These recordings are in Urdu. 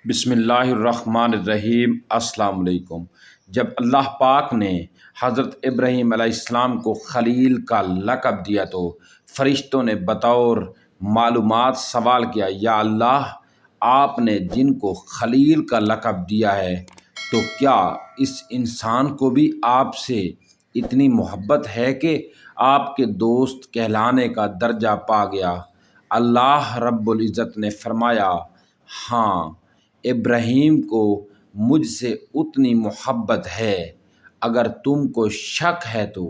بسم اللہ الرحمن الرحیم۔ السلام علیکم۔ جب اللہ پاک نے حضرت ابراہیم علیہ السلام کو خلیل کا لقب دیا تو فرشتوں نے بطور معلومات سوال کیا، یا اللہ، آپ نے جن کو خلیل کا لقب دیا ہے تو کیا اس انسان کو بھی آپ سے اتنی محبت ہے کہ آپ کے دوست کہلانے کا درجہ پا گیا؟ اللہ رب العزت نے فرمایا، ہاں، ابراہیم کو مجھ سے اتنی محبت ہے۔ اگر تم کو شک ہے تو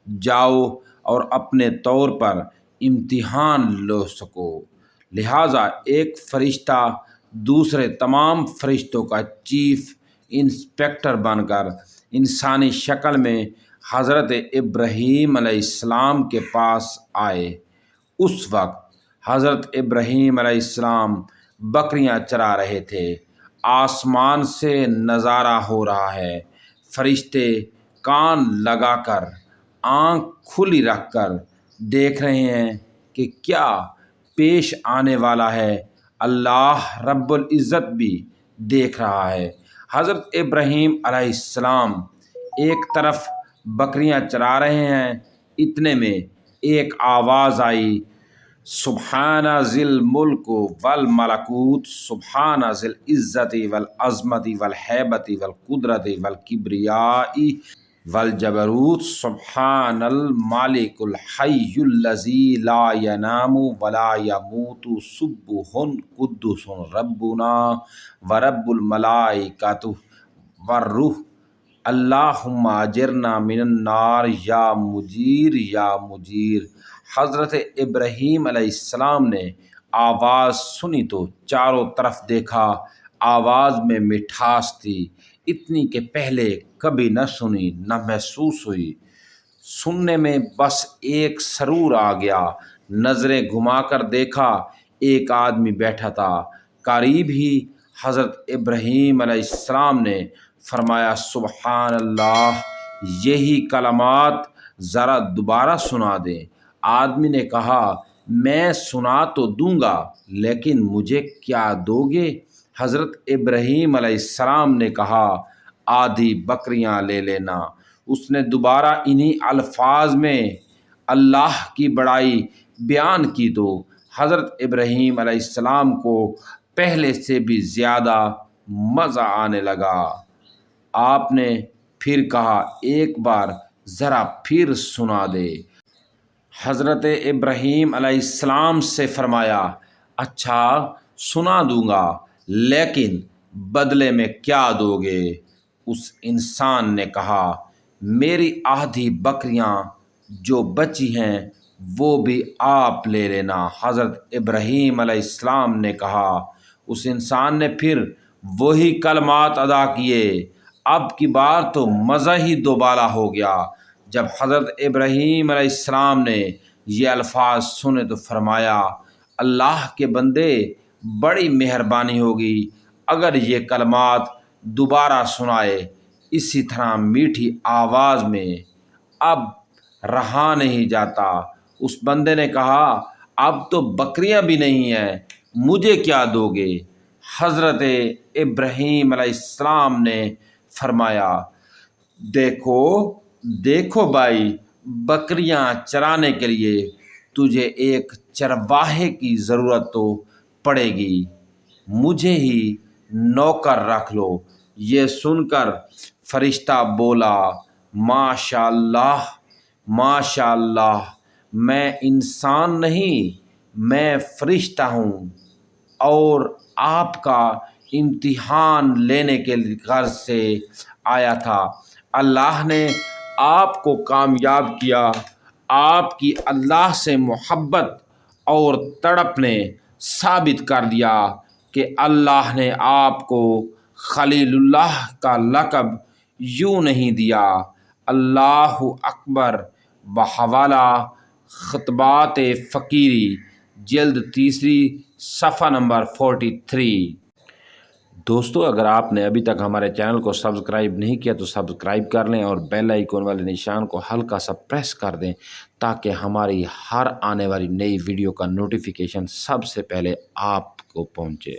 جاؤ اور اپنے طور پر امتحان لو سکو۔ لہٰذا ایک فرشتہ دوسرے تمام فرشتوں کا چیف انسپیکٹر بن کر انسانی شکل میں حضرت ابراہیم علیہ السلام کے پاس آئے۔ اس وقت حضرت ابراہیم علیہ السلام بکریاں چرا رہے تھے۔ آسمان سے نظارہ ہو رہا ہے، فرشتے کان لگا کر آنکھ کھلی رکھ کر دیکھ رہے ہیں کہ کیا پیش آنے والا ہے۔ اللہ رب العزت بھی دیکھ رہا ہے۔ حضرت ابراہیم علیہ السلام ایک طرف بکریاں چرا رہے ہیں، اتنے میں ایک آواز آئی، سبحان ذی الملک والملکوت، سبحان ذی العزت والعظمت والہیبت والقدرت والکبریاء والجبروت، سبحان الملک الحی الذی لا ینام ولا یموت، سبح قدوس ربنا ورب الملائکۃ والروح، اللہم اجرنا من النار یا مجیر یا مجیر۔ حضرت ابراہیم علیہ السلام نے آواز سنی تو چاروں طرف دیکھا۔ آواز میں مٹھاس تھی، اتنی کہ پہلے کبھی نہ سنی نہ محسوس ہوئی۔ سننے میں بس ایک سرور آ گیا۔ نظریں گھما کر دیکھا، ایک آدمی بیٹھا تھا قریب ہی۔ حضرت ابراہیم علیہ السلام نے فرمایا، سبحان اللہ، یہی کلمات ذرا دوبارہ سنا دیں۔ آدمی نے کہا، میں سنا تو دوں گا، لیکن مجھے کیا دو گے؟ حضرت ابراہیم علیہ السلام نے کہا، آدھی بکریاں لے لینا۔ اس نے دوبارہ انہی الفاظ میں اللہ کی بڑائی بیان کی تو حضرت ابراہیم علیہ السلام کو پہلے سے بھی زیادہ مزہ آنے لگا۔ آپ نے پھر کہا، ایک بار ذرا پھر سنا دے۔ حضرت ابراہیم علیہ السلام سے فرمایا، اچھا، سنا دوں گا، لیکن بدلے میں کیا دو گے؟ اس انسان نے کہا، میری آدھی بکریاں جو بچی ہیں وہ بھی آپ لے لینا۔ حضرت ابراہیم علیہ السلام نے کہا، اس انسان نے پھر وہی کلمات ادا کیے۔ اب کی بار تو مزہ ہی دوبالا ہو گیا۔ جب حضرت ابراہیم علیہ السلام نے یہ الفاظ سنے تو فرمایا، اللہ کے بندے، بڑی مہربانی ہوگی اگر یہ کلمات دوبارہ سنائے، اسی طرح میٹھی آواز میں، اب رہا نہیں جاتا۔ اس بندے نے کہا، اب تو بکریاں بھی نہیں ہیں، مجھے کیا دو گے؟ حضرت ابراہیم علیہ السلام نے فرمایا، دیکھو دیکھو بھائی، بکریاں چرانے کے لیے تجھے ایک چرواہے کی ضرورت تو پڑے گی، مجھے ہی نوکر رکھ لو۔ یہ سن کر فرشتہ بولا، ماشاء اللہ، ماشاء اللہ، میں انسان نہیں، میں فرشتہ ہوں اور آپ کا امتحان لینے کے غرض سے آیا تھا۔ اللہ نے آپ کو کامیاب کیا۔ آپ کی اللہ سے محبت اور تڑپ نے ثابت کر دیا کہ اللہ نے آپ کو خلیل اللہ کا لقب یوں نہیں دیا۔ اللہ اکبر۔ بحوالہ خطبات فقیری، جلد 3، صفحہ نمبر 43۔ دوستو، اگر آپ نے ابھی تک ہمارے چینل کو سبسکرائب نہیں کیا تو سبسکرائب کر لیں اور بیل آئیکن والے نشان کو ہلکا سا پریس کر دیں تاکہ ہماری ہر آنے والی نئی ویڈیو کا نوٹیفیکیشن سب سے پہلے آپ کو پہنچے۔